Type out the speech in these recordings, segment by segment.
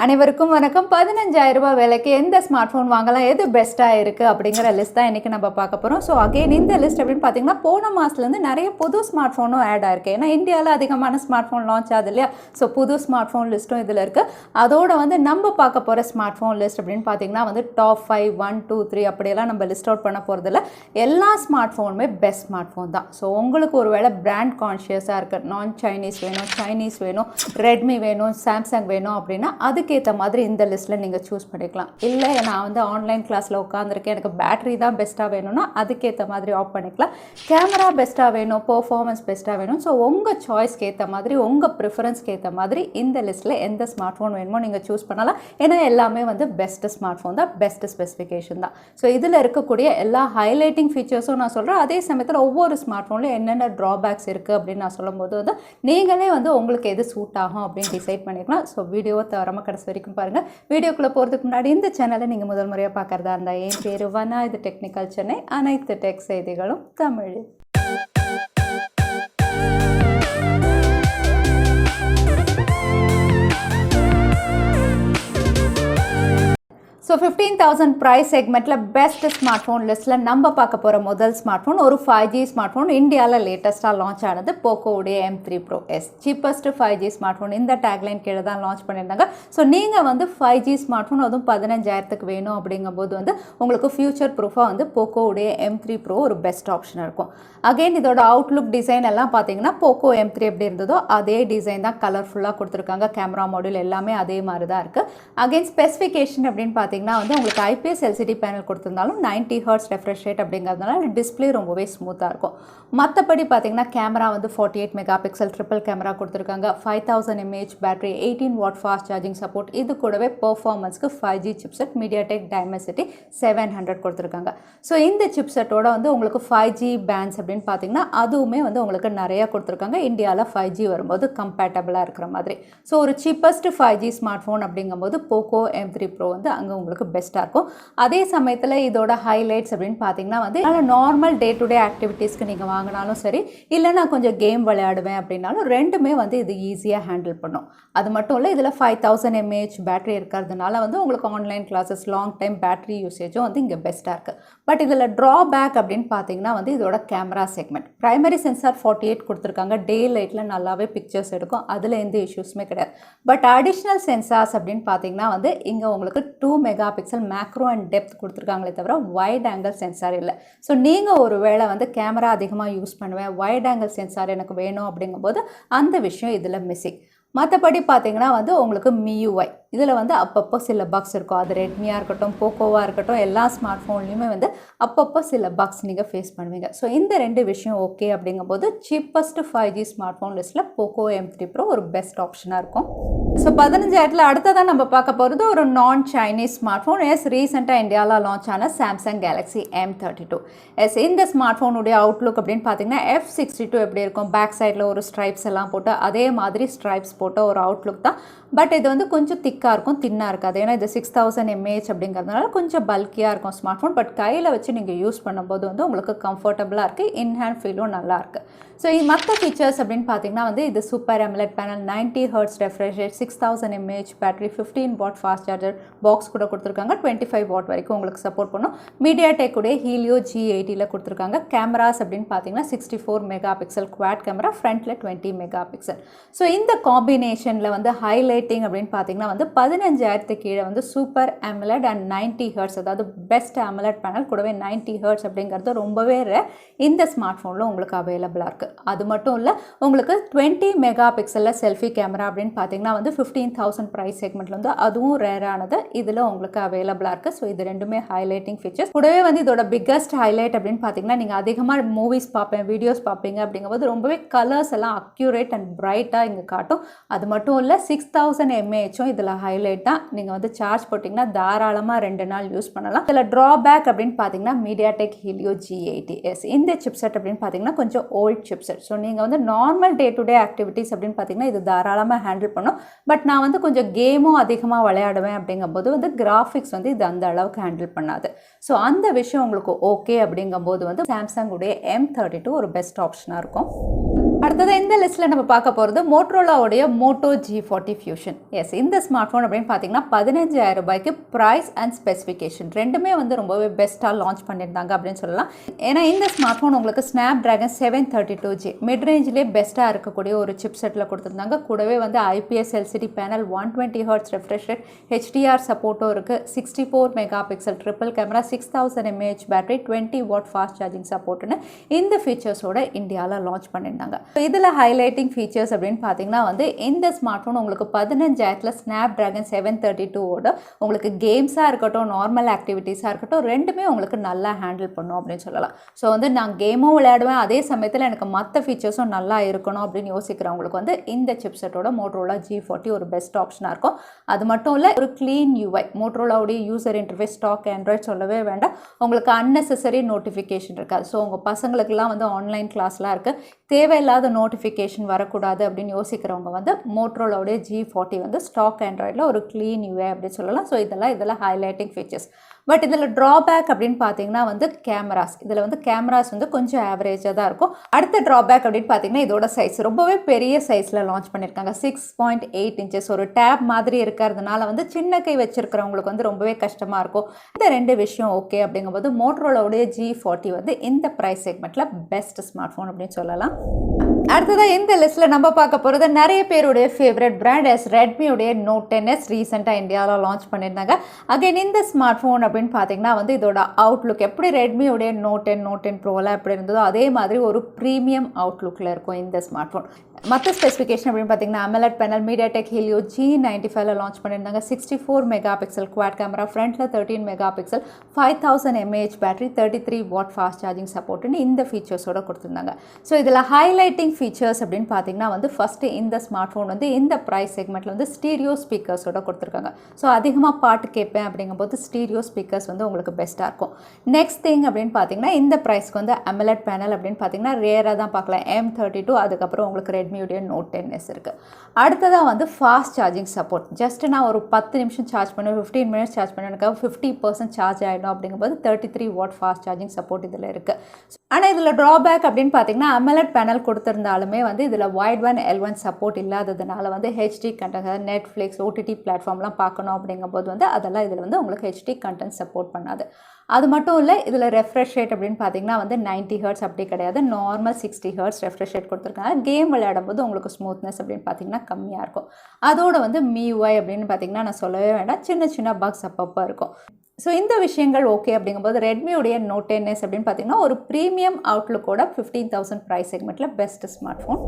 அனைவருக்கும் வணக்கம். 15,000 ரூபாய் விலைக்கு எந்த ஸ்மார்ட் ஃபோன் வாங்கலாம், எது பெஸ்ட்டாக இருக்குது அப்படிங்கிற லிஸ்ட் தான் இன்றைக்கி நம்ம பார்க்க போகிறோம். ஸோ அகெயின் இந்த லிஸ்ட் அப்படின்னு பார்த்தீங்கன்னா போன மாதத்துலேருந்து நிறைய புது ஸ்மார்ட் ஃபோனும் ஆட் ஆயிருக்கு. ஏன்னா இந்தியாவில் அதிகமான ஸ்மார்ட் ஃபோன் லான்ச் ஆகுது இல்லையா? ஸோ புது ஸ்மார்ட் ஃபோன் லிஸ்ட்டும் இதில் இருக்குது. அதோட நம்ம பார்க்க போகிற ஸ்மார்ட் ஃபோன் லிஸ்ட் அப்படின்னு பார்த்தீங்கன்னா டாப் 5 1 2 3 அப்படியெல்லாம் நம்ம லிஸ்ட் அவுட் பண்ண போகிறதில்ல. எல்லா ஸ்மார்ட் ஃபோனுமே பெஸ்ட் ஸ்மார்ட் ஃபோன் தான். ஸோ உங்களுக்கு ஒரு வேளை பிராண்ட் கான்ஷியஸாக இருக்குது, நான் சைனீஸ் வேணும், சைனீஸ் வேணும், ரெட்மி வேணும், சாம்சங் வேணும் அப்படின்னா அதுக்கேற்ற மாதிரி இந்த லிஸ்ட்டில் நீங்கள் சூஸ் பண்ணிக்கலாம். இல்லை நான் ஆன்லைன் கிளாஸில் உட்காந்துருக்கேன், எனக்கு பேட்டரி தான் பெஸ்ட்டாக வேணும்னா அதுக்கேற்ற மாதிரி ஆஃப் பண்ணிக்கலாம். கேமரா பெஸ்ட்டாக வேணும், பெர்ஃபார்மன்ஸ் பெஸ்ட்டாக வேணும். ஸோ உங்கள் சாய்ஸ்க்கு ஏற்ற மாதிரி, உங்கள் ப்ரிஃபரன்ஸ்க்கு ஏற்ற மாதிரி இந்த லிஸ்ட்டில் எந்த ஸ்மார்ட் ஃபோன் வேணுமோ நீங்கள் சூஸ் பண்ணலாம். ஏன்னா எல்லாமே பெஸ்ட்டு ஸ்மார்ட் ஃபோன் தான், பெஸ்ட்டு ஸ்பெசிஃபிகேஷன் தான். ஸோ இதில் இருக்கக்கூடிய எல்லா ஹைலைட்டிங் ஃபீச்சர்ஸும் நான் சொல்கிறேன். அதே சமயத்தில் ஒவ்வொரு ஸ்மார்ட் ஃபோன்லையும் என்னென்ன ட்ராபேக்ஸ் இருக்குது அப்படின்னு நான் சொல்லும்போது நீங்களே உங்களுக்கு எது சூட் ஆகும் அப்படின்னு டிசைட் பண்ணிக்கலாம். ஸோ வீடியோவை தவறாமல் கடைசி வரைக்கும் பாருங்கள். வீடியோக்குள்ளே போகிறதுக்கு முன்னாடி இந்த சேனலை நீங்கள் முதல் முறையாக பார்க்குறதா இருந்தால் என் பேர் வனா, இது டெக்னிக்கல் சென்னை, அனைத்து டெக் செய்திகளும் தமிழ். ஸோ 15,000 ப்ரைஸ் செக்மெண்ட்டில் பெஸ்ட் ஸ்மார்ட் ஃபோன் லிஸ்ட்டில் நம்ம பார்க்க போகிற முதல் ஸ்மார்ட் ஃபோன் ஒரு 5G ஸ்மார்ட் ஃபோன். இந்தியாவில் லேட்டஸ்ட்டாக லான்ச் ஆனது போக்கோவுடைய M3 Pro S, cheapest 5G smart phone. இந்த டேக்லைன் கீழே தான் லான்ச் பண்ணியிருந்தாங்க. ஸோ நீங்கள் 5G ஸ்மார்ட் ஃபோன் அதுவும் 15,000க்கு வேணும் அப்படிங்கும்போது உங்களுக்கு ஃபியூச்சர் ப்ரூஃபாக போக்கோவுடைய M3 Pro ஒரு பெஸ்ட் ஆப்ஷனாக இருக்கும். அகெயின் இதோட அவுட்லுக் டிசைன் எல்லாம் பார்த்தீங்கன்னா போக்கோ M3 எப்படி இருந்ததோ அதே டிசைன் தான், கலர்ஃபுல்லாக கொடுத்துருக்காங்க. கேமரா மாடியூல் எல்லாமே அதே மாதிரி தான் இருக்குது. அகெயின் ஸ்பெசிஃபிகேஷன் அப்படின்னு பார்த்தீங்கன்னா உங்களுக்கு IPS LCD பேனல் கொடுத்துருந்தாலும் 90 Hz ரெஃப்ரெஷ் ரேட் அப்படிங்கிறதுனால டிஸ்பிளே ரொம்பவே ஸ்மூத்தாக இருக்கும். மற்றபடி பார்த்தீங்கன்னா camera 48 megapixel triple camera கொடுத்துருக்காங்க. 5000 mAh battery, 18 watt fast charging support. இது கூடவே பெர்ஃபார்மன்ஸ்க்கு 5G சிப்செட் மீடியாடெக் டைமென்சிட்டி 700 கொடுத்துருக்காங்க. ஸோ இந்த சிப்செட்டோட உங்களுக்கு 5G பேண்ட்ஸ் அப்படின்னு பார்த்தீங்கன்னா அதுவுமே உங்களுக்கு நிறைய கொடுத்துருக்காங்க. இந்தியாவில் 5G வரும்போது கம்பேட்டபிளாக இருக்கிற மாதிரி. ஸோ ஒரு சீப்பஸ்ட் 5G ஸ்மார்ட் ஃபோன் அப்படிங்கும்போது போக்கோ M3 Pro அங்கே உங்களுக்கு பெஸ்ட்டாக இருக்கும். அதே சமயத்தில் இதோட ஹைலைட்ஸ் அப்படின்னு பார்த்தீங்கன்னா நார்மல் டே டு டே ஆக்டிவிட்டீஸ்க்கு நீங்கள் வாங்கினாலும் சரி, இல்லை நான் கொஞ்சம் கேம் விளையாடுவேன் அப்படின்னாலும் ரெண்டுமே இது ஈஸியாக ஹேண்டில் பண்ணும். அது மட்டும் இல்லை, இதில் 5000 mAh பேட்டரி இருக்கிறதுனால உங்களுக்கு online classes, long time battery யூசேஜும் இங்கே பெஸ்ட்டாக இருக்குது. பட் இதில் ட்ராபேக் அப்படின்னு பார்த்தீங்கன்னா இதோட கேமரா செக்மெண்ட். பிரைமரி சென்சார் 48 கொடுத்துருக்காங்க. டே லைட்டில் நல்லாவே பிக்சர்ஸ் எடுக்கும், அதில் எந்த இஷ்யூஸுமே கிடையாது. பட் அடிஷ்னல் சென்சார்ஸ் அப்படின்னு பார்த்தீங்கன்னா இங்கே உங்களுக்கு 2 megapixel macro and depth கொடுத்துருக்காங்களே தவிர வைட் ஆங்கிள் சென்சார் இல்லை. ஸோ நீங்கள் ஒரு வேளை கேமரா அதிகமாக யூஸ் பண்ணுவேன், வைட் ஆங்கிள் சென்சார் எனக்கு வேணும் அப்படிங்கும்போது அந்த விஷயம் இதில் மிஸ்ஸிங். மற்றபடி பார்த்தீங்கன்னா உங்களுக்கு MIUI இதில் அப்பப்போ சில பக்ஸ் இருக்கும். அது ரெட்மியாக இருக்கட்டும், போக்கோவாக இருக்கட்டும், எல்லா ஸ்மார்ட் ஃபோன்லேயுமே அப்பப்போ சில பக்ஸ் நீங்கள் ஃபேஸ் பண்ணுவீங்க. ஸோ இந்த ரெண்டு விஷயம் ஓகே அப்படிங்கும்போது சீப்பஸ்ட் 5G ஸ்மார்ட் ஃபோன் லிஸ்ட்டில் போக்கோ M3 Pro ஒரு பெஸ்ட் ஆப்ஷனாக இருக்கும். ஸோ 15,000 அடுத்ததான் நம்ம பார்க்க போகிறது ஒரு நான் சைனீஸ் ஸ்மார்ட் ஃபோன். ரீசெண்டாக இந்தியாவில் லான்ச் ஆன சாம்சங் Galaxy M32. இந்த ஸ்மார்ட் ஃபோனுடைய அவுட்லுக் அப்படின்னு பார்த்தீங்கன்னா F62 எப்படி இருக்கும், பேக் சைடில் ஒரு ஸ்ட்ரைப்ஸ் எல்லாம் போட்டு அதே மாதிரி ஸ்ட்ரைப்ஸ் போட்ட ஒரு அவுட்லுக் தான். பட் இது கொஞ்சம் திக்காக இருக்கும், தின்னாக இருக்காது. ஏன்னா இது 6000 mAh அப்படிங்கிறதுனால கொஞ்சம் பல்கியாக இருக்கும் ஸ்மார்ட் ஃபோன். பட் கையில் வச்சு நீங்கள் யூஸ் பண்ணும்போது உங்களுக்கு கம்ஃபர்டபுளாக இருக்குது, இன்ஹேண்ட் ஃபீலும் நல்லா இருக்குது. ஸோ மற்ற ஃபீச்சர்ஸ் அப்படின்னு பார்த்தீங்கன்னா இது super AMOLED panel, 90 Hz refresh rate, 6000 mAh battery, 15 watt fast charger box கூட கொடுத்துருக்காங்க. 25 வாட் வரைக்கும் உங்களுக்கு சப்போர்ட் பண்ணும். மீடியாடெக் உடைய ஹீலியோ G80 கொடுத்துருக்காங்க. கேமராஸ் அப்படின்னு பார்த்தீங்கன்னா 64 மெகா பிக்சல் குவாட் கேமரா, ஃப்ரண்ட்டில் 20 மெகா பிக்சல். ஸோ இந்த காம்பினேஷனில் ஹைலைட்டிங் அப்படின்னு பார்த்தீங்கன்னா 15,000 கீழே சூப்பர் AMOLED அண்ட் 90 Hz, அதாவது பெஸ்ட் AMOLED பேனல் கூடவே 90 Hz அப்படிங்கிறது ரொம்பவே இந்த ஸ்மார்ட் ஃபோனில் உங்களுக்கு அவைலபிளாக இருக்குது. அது மட்டும் இல்லை, உங்களுக்கு 20 மெகா பிக்சலில் செல்ஃபி கேமரா அப்படின்னு பார்த்தீங்கன்னா 15,000 ப்ரைஸ் செக்மெண்ட்டில் அதுவும் ரேரானது இதில் உங்களுக்கு அவைலபிளாக இருக்குது. ஸோ இது ரெண்டுமே ஹைலைட்டிங் ஃபீச்சர்ஸ். கூடவே இதோட பிக்கஸ்ட் ஹைலைட் அப்படின்னு பார்த்தீங்கன்னா நீங்கள் அதிகமாக மூவிஸ் பார்ப்பேன், வீடியோஸ் பார்ப்பீங்க அப்படிங்கும்போது ரொம்பவே கலர்ஸ் எல்லாம் அக்யூரேட் அண்ட் பிரைட்டாக இங்கே காட்டும். அது மட்டும் இல்லை, 6000 mAh இதில் ஹைலைட் தான். நீங்கள் சார்ஜ் போட்டிங்கன்னா தாராளமாக 2 நாள் யூஸ் பண்ணலாம். இதில் ட்ராபேக் அப்படின்னு பார்த்தீங்கன்னா மீடியாடெக் ஹீலியோ G80. இந்த சிப்செட் அப்படின்னு பார்த்தீங்கன்னா கொஞ்சம் ஓல்ட் சிப்செட். ஸோ நீங்கள் normal day to day activities அப்படின்னு பார்த்தீங்கன்னா இது தாராளமாக ஹேண்டில் பண்ணும். பட் நான் கொஞ்சம் கேமும் அதிகமாக விளையாடுவேன் அப்படிங்கும்போது கிராஃபிக்ஸ் இது அந்த அளவுக்கு ஹேண்டில் பண்ணாது. ஸோ அந்த விஷயம் உங்களுக்கு ஓகே அப்படிங்கும்போது சாம்சங் உடைய M32 ஒரு பெஸ்ட் ஆப்ஷனாக இருக்கும். அடுத்தது இந்த லிஸ்ட்டில் நம்ம பார்க்க போகிறது மோட்டோரோலாவுடைய மோட்டோ G40 ஃபியூஷன். எஸ், இந்த ஸ்மார்ட் ஃபோன் அப்படின்னு பார்த்தீங்கன்னா 15,000 ரூபாய்க்கு ப்ரைஸ் அண்ட் ஸ்பெசிஃபிகேஷன் ரெண்டுமே வந்து ரொம்பவே பெஸ்ட்டாக லான்ச் பண்ணியிருந்தாங்க அப்படின்னு சொல்லலாம். ஏன்னா இந்த ஸ்மார்ட் ஃபோன் உங்களுக்கு ஸ்னாப் ட்ராகன் 732G மிட் ரேஞ்சிலே பெஸ்ட்டாக இருக்கக்கூடிய ஒரு சிப் செட்டில் கொடுத்துருந்தாங்க. கூடவே வந்து IPS LCD panel 120 Hz refresh rate, HDR சப்போர்ட்டும் இருக்குது, 64 megapixel triple camera, 6000 mAh battery, 20 watt fast charging சப்போர்ட்னு இந்த ஃபீச்சர்ஸோட இந்தியாவில் லான்ச் பண்ணியிருந்தாங்க. இதில் ஹைலைட்டிங் ஃபீச்சர்ஸ் அப்படின்னு பார்த்தீங்கன்னா வந்து இந்த ஸ்மார்ட் ஃபோன் உங்களுக்கு 15,000 ஸ்னாப் ட்ராகன் 732ஓட உங்களுக்கு கேம்ஸாக இருக்கட்டும், நார்மல் ஆக்டிவிட்டீஸாக இருக்கட்டும், ரெண்டுமே உங்களுக்கு நல்லா ஹேண்டில் பண்ணும் அப்படின்னு சொல்லலாம். ஸோ வந்து நான் கேமும் விளையாடுவேன், அதே சமயத்தில் எனக்கு மற்ற ஃபீச்சர்ஸும் நல்லா இருக்கணும் அப்படின்னு யோசிக்கிறவங்களுக்கு வந்து இந்த சிப்செட்டோட மோட்டோரோலா G40 ஒரு பெஸ்ட் ஆப்ஷனாக இருக்கும். அது மட்டும் இல்லை, ஒரு க்ளீன் UI, மோட்டோரோலாவுடைய யூசர் இன்டர்ஃபேஸ் ஸ்டாக் ஆண்ட்ராய்ட் சொல்லவே வேண்டாம். உங்களுக்கு அன்னெசரி நோட்டிஃபிகேஷன் இருக்காது. ஸோ உங்கள் பசங்களுக்கெல்லாம் வந்து ஆன்லைன் கிளாஸ்லாம் இருக்குது, தேவையில்லாத நோட்டிஃபிகேஷன் வரக்கூடாது அப்படின்னு யோசிக்கிறவங்க வந்து மோட்டோரோலாவுடைய G40 வந்து ஸ்டாக் ஆண்ட்ராய்டில் ஒரு க்ளீன் UI அப்படின்னு சொல்லலாம். ஸோ இதெல்லாம் ஹைலைட்டிங் ஃபீச்சர்ஸ். பட் இதில் ட்ராபேக் அப்படின்னு பார்த்தீங்கன்னா வந்து கேமராஸ், இதில் வந்து கேமராஸ் வந்து கொஞ்சம் ஆவரேஜாக தான் இருக்கும். அடுத்த ட்ராபேக் அப்படின்னு பார்த்தீங்கன்னா இதோட சைஸ் ரொம்பவே பெரிய சைஸில் லான்ச் பண்ணியிருக்காங்க. 6.8 inches ஒரு டேப் மாதிரி இருக்கிறதுனால வந்து சின்ன கை வச்சிருக்கிறவங்களுக்கு வந்து ரொம்பவே கஷ்டமாக இருக்கும். இந்த ரெண்டு விஷயம் ஓகே அப்படிங்கும்போது மோட்டோரோலாவுடைய G40 வந்து இந்த ப்ரைஸ் செக்மெண்ட்டில் பெஸ்ட் ஸ்மார்ட் ஃபோன் அப்படின்னு சொல்லலாம். அடுத்ததாக இந்த லிஸ்ட்டில் நம்ம பார்க்க போகிறது நிறைய பேருடைய ஃபேவரட் பிராண்ட் ரெட்மியுடைய Note 10s ரீசெண்டாக இந்தியாவில் லான்ச் பண்ணியிருந்தாங்க. அகைன் இந்த ஸ்மார்ட் ஃபோன் அப்படின்னு பார்த்தீங்கன்னா வந்து இதோட அவுட்லுக் எப்படி ரெட்மியுடைய Note 10, Note 10 ப்ரோலாம் எப்படி இருந்ததோ அதே மாதிரி ஒரு ப்ரீமியம் அவுட்லுக்கில் இருக்கும் இந்த ஸ்மார்ட் ஃபோன். மற்ற ஸ்பெசிஃபிகேஷன் அப்படின்னு பார்த்தீங்கன்னா AMOLED panel, MediaTek Helio G95 launch பண்ணியிருந்தாங்க. 64 மெகா பிக்சல் குவாட் கேமரா, ஃப்ரண்ட்டில் 13 megapixel, 5000 mAh battery, 33 watt fast charging சப்போர்ட்னு இந்த ஃபீச்சர்ஸோட கொடுத்துருந்தாங்க. ஸோ இதில் ஹைலைட்டிங் ஃபீச்சர்ஸ் அப்படின்னு பார்த்தீங்கன்னா வந்து ஃபஸ்ட்டு இந்த ஸ்மார்ட் ஃபோன் வந்து இந்த ப்ரைஸ் செக்மெண்ட்டில் வந்து ஸ்டீரியோ ஸ்பீக்கர்ஸோட கொடுத்துருக்காங்க. ஸோ அதிகமாக பாட்டு கேட்பேன் அப்படிங்கும்போது ஸ்டீரியோ ஸ்பீக்கர்ஸ் வந்து உங்களுக்கு பெஸ்ட்டாக இருக்கும். நெக்ஸ்ட் திங் அப்படின்னு பார்த்தீங்கன்னா இந்த ப்ரைஸ்க்கு வந்து AMOLED பேனல் அப்படின்னு பார்த்தீங்கன்னா ரேராக தான் பார்க்கலாம். M32, அதுக்கப்புறம் உங்களுக்கு ரெட்மியுடைய Note 10s இருக்குது. அடுத்ததாக வந்து ஃபாஸ்ட் சார்ஜிங் சப்போர்ட். ஜஸ்ட் நான் ஒரு 10 நிமிஷம் சார்ஜ் பண்ணுவேன், 15 மினிட்ஸ் சார்ஜ் பண்ணுவேன், எனக்கு 50% சார்ஜ் ஆகிடும் அப்படிங்கும்போது 33 வாட் ஃபாஸ்ட் சார்ஜிங் சப்போர்ட் இதில் இருக்குது. ஆனால் இதில் ட்ராபேக் அப்படின்னு பார்த்தீங்கன்னா AMOLED பேனல் கொடுத்துருந்தாலுமே வந்து இதில் வைட் ஒன் L1 சப்போர்ட் இல்லாததுனால வந்து HD கண்டென்ட், நெட்ஃப்ளிக்ஸ், OTT பிளாட்ஃபார்ம்லாம் பார்க்கணும் அப்படிங்கும்போது வந்து அதெல்லாம் இதில் வந்து உங்களுக்கு HD கண்டென்ட் சப்போர்ட் பண்ணாது. அது மட்டும் இல்லை, இதில் ரெஃப்ரெஷ் ரேட் அப்படின்னு பார்த்தீங்கன்னா வந்து 90 Hz அப்படி கிடையாது, நார்மல் 60 Hz ரெஃப்ரெஷ் ரேட் கொடுத்துருக்காங்க. கேம் விளையாடும் போது உங்களுக்கு ஸ்மூத்னஸ் அப்படின்னு பார்த்தீங்கன்னா கம்மியாக இருக்கும். அதோட வந்து MIUI அப்படின்னு பார்த்தீங்கன்னா நான் சொல்லவே வேண்டாம், சின்ன சின்ன பக்ஸ் அப்பப்போ இருக்கும். ஸோ இந்த விஷயங்கள் ஓகே அப்படிங்கும்போது ரெட்மியுடைய Note 10s அப்படின்னு பார்த்தீங்கன்னா ஒரு ப்ரீமியம் அவுட்லுக்கோட 15,000 ப்ரைஸ் செக்மெண்ட்டில் பெஸ்ட் ஸ்மார்ட் ஃபோன்.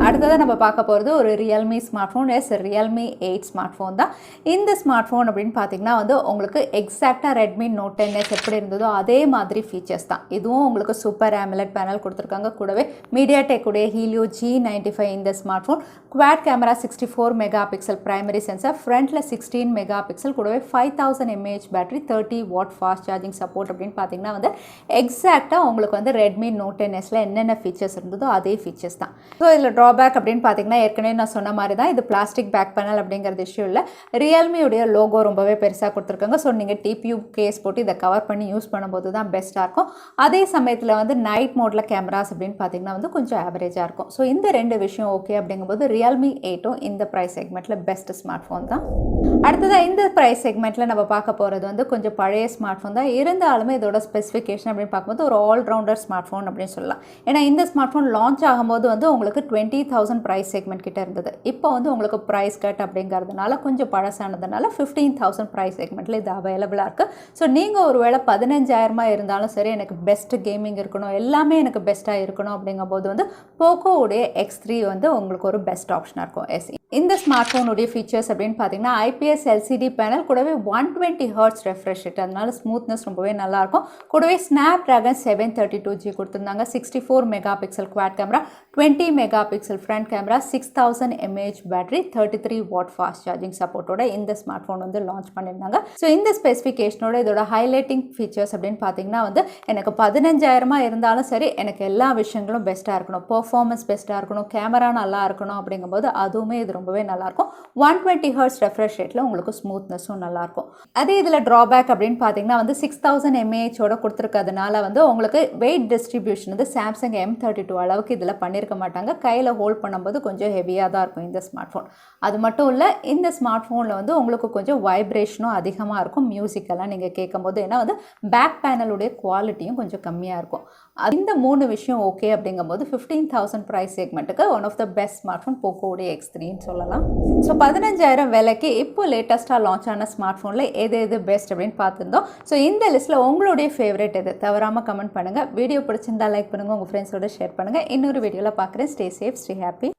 அடுத்ததாக நம்ம பார்க்க போகிறது ஒரு Realme smart phone. Realme 8 smart phone தான். இந்த ஸ்மார்ட் ஃபோன் அப்படின்னு பார்த்தீங்கன்னா வந்து உங்களுக்கு எக்ஸாக்டாக ரெட்மி Note 10s எப்படி இருந்ததோ அதே மாதிரி ஃபீச்சர்ஸ் தான். இதுவும் உங்களுக்கு சூப்பர் AMOLED பேனல் கொடுத்துருக்காங்க. கூடவே MediaTek உடைய Helio G95 இந்த smart phone, quad camera, 64 mega pixel primary sensor, ஃப்ரண்ட்டில் 16 மெகா பிக்சல், கூடவே 5000 mAh battery, 30 what fast charging support அப்படின்னு பார்த்தீங்கன்னா வந்து எக்ஸாக்டாக உங்களுக்கு வந்து ரெட்மி Note 10sல என்னென்ன ஃபீச்சர்ஸ் இருந்ததோ அதே ஃபீச்சர்ஸ் தான். ஸோ இதில் ட்ராபேக் அப்படின்னு பார்த்தீங்கன்னா ஏற்கனவே நான் சொன்ன மாதிரி தான், இது பிளாஸ்டிக் பேக் பேனல் அப்படிங்கிறது இஷ்யூ இல்லை. ரியல்மியுடைய லோகோ ரொம்பவே பெருசாக கொடுத்துருக்காங்க. ஸோ நீங்கள் TPU கேஸ் போட்டு இதை கவர் பண்ணி யூஸ் பண்ணும்போது தான் பெஸ்ட்டாக இருக்கும். அதே சமயத்தில் வந்து நைட் மோடில் கேமராஸ் அப்படின்னு பார்த்தீங்கன்னா வந்து கொஞ்சம் ஆவரேஜாக இருக்கும். ஸோ இந்த ரெண்டு விஷயம் ஓகே அப்படிங்கும்போது Realme 8 இந்த ப்ரைஸ் செக்மெண்ட்டில் பெஸ்ட் ஸ்மார்ட் ஃபோன் தான். அடுத்ததாக இந்த ப்ரைஸ் செக்மெண்ட்டில் நம்ம பார்க்க போகிறது வந்து கொஞ்சம் பழைய ஸ்மார்ட் ஃபோன் தான். இருந்தாலுமே இதோட ஸ்பெசிஃபிகேஷன் அப்படின்னு பார்க்கும்போது ஒரு ஆல்ரவுண்டர் ஸ்மார்ட் ஃபோன் அப்படின்னு சொல்லலாம். ஏன்னா இந்த ஸ்மார்ட் ஃபோன் லான்ச் ஆகும்போது வந்து உங்களுக்கு 20,000 ப்ரைஸ் செக்மெண்ட் கிட்ட இருந்தது. இப்போ வந்து உங்களுக்கு ப்ரைஸ் கட் அப்படிங்கிறதுனால கொஞ்சம் பழசானதுனால 15,000 ப்ரைஸ் செக்மெண்ட்டில் இது அவைலபிளாக இருக்குது. ஸோ நீங்கள் ஒரு வேளை 15,000 இருந்தாலும் சரி, எனக்கு பெஸ்ட் கேமிங் இருக்கணும், எல்லாமே எனக்கு பெஸ்ட்டாக இருக்கணும் அப்படிங்கும்போது வந்து போக்கோவுடைய X3 வந்து உங்களுக்கு ஒரு பெஸ்ட் ஆப்ஷனாக இருக்கும். இந்த ஸ்மார்ட் ஃபோனுடைய ஃபீச்சர்ஸ் அப்படின்னு பார்த்தீங்கன்னா IPS LCD பேனல், கூடவே 120 Hz ரெஃப்ரெஷ் ரேட், அதனால ஸ்மூத்னஸ் ரொம்பவே நல்லாயிருக்கும். கூடவே ஸ்னாப் ட்ராகன் 732G கொடுத்துருந்தாங்க. 64 megapixel quad camera, 20 megapixel front camera, 6000 mAh battery, 33 watt fast charging சப்போர்ட்டோட இந்த ஸ்மார்ட் ஃபோன் வந்து லான்ச் பண்ணியிருந்தாங்க. ஸோ இந்த ஸ்பெசிஃபிகேஷனோட இதோட ஹைலைட்டிங் ஃபீச்சர்ஸ் அப்படின்னு பார்த்தீங்கன்னா வந்து எனக்கு 15,000 இருந்தாலும் சரி, எனக்கு எல்லா விஷயங்களும் பெஸ்ட்டாக இருக்கணும், பர்ஃபார்மன்ஸ் பெஸ்ட்டாக இருக்கணும், கேமரா நல்லா இருக்கணும் அப்படிங்கும்போது அதுவுமே இது ரொம்பவே நல்லாயிருக்கும். 120 ஹெர்ட்ஸ் ரெஃப்ரெஷ் ரேட்டில் உங்களுக்கு ஸ்மூத்னஸும் நல்லாயிருக்கும். அதே இதில் ட்ராபேக் அப்படின்னு பார்த்தீங்கன்னா வந்து 6000 mAh கொடுத்துருக்கிறதுனால வந்து உங்களுக்கு வெயிட் டிஸ்ட்ரிபியூஷன் வந்து சாம்சங் M32 அளவுக்கு இதில் பண்ணியிருக்க மாட்டாங்க. கையில் ஹோல்ட் பண்ணும்போது கொஞ்சம் ஹெவியாக தான் இருக்கும் இந்த ஸ்மார்ட் ஃபோன். அது மட்டும் இல்லை, இந்த ஸ்மார்ட் ஃபோனில் வந்து உங்களுக்கு கொஞ்சம் வைப்ரேஷனும் அதிகமாக இருக்கும் மியூசிக்கெல்லாம் நீங்கள் கேட்கும்போது. ஏன்னா வந்து பேக் பேனலுடைய குவாலிட்டியும் கொஞ்சம் கம்மியாக இருக்கும். இந்த 3 விஷயம் ஓகே அப்படிங்கும்போது 15,000 ப்ரைஸ் செக்மெண்ட்டுக்கு one of the best smartphone போக்கோடைய X3ன்னு சொல்லலாம். ஸோ 15,000 விலைக்கு இப்போ லேட்டஸ்ட்டாக லான்ச் ஆன ஸ்மார்ட் ஃபோனில் எது பெஸ்ட் அப்படின்னு பார்த்துருந்தோம். ஸோ இந்த லிஸ்ட்டில் உங்களுடைய ஃபேவரட் எது தவறாமல் கமெண்ட் பண்ணுங்கள். வீடியோ பிடிச்சிருந்தா லைக் பண்ணுங்கள், உங்கள் ஃப்ரெண்ட்ஸோட ஷேர் பண்ணுங்கள். இன்னொரு வீடியோவில் பார்க்குறேன். Stay safe, stay happy.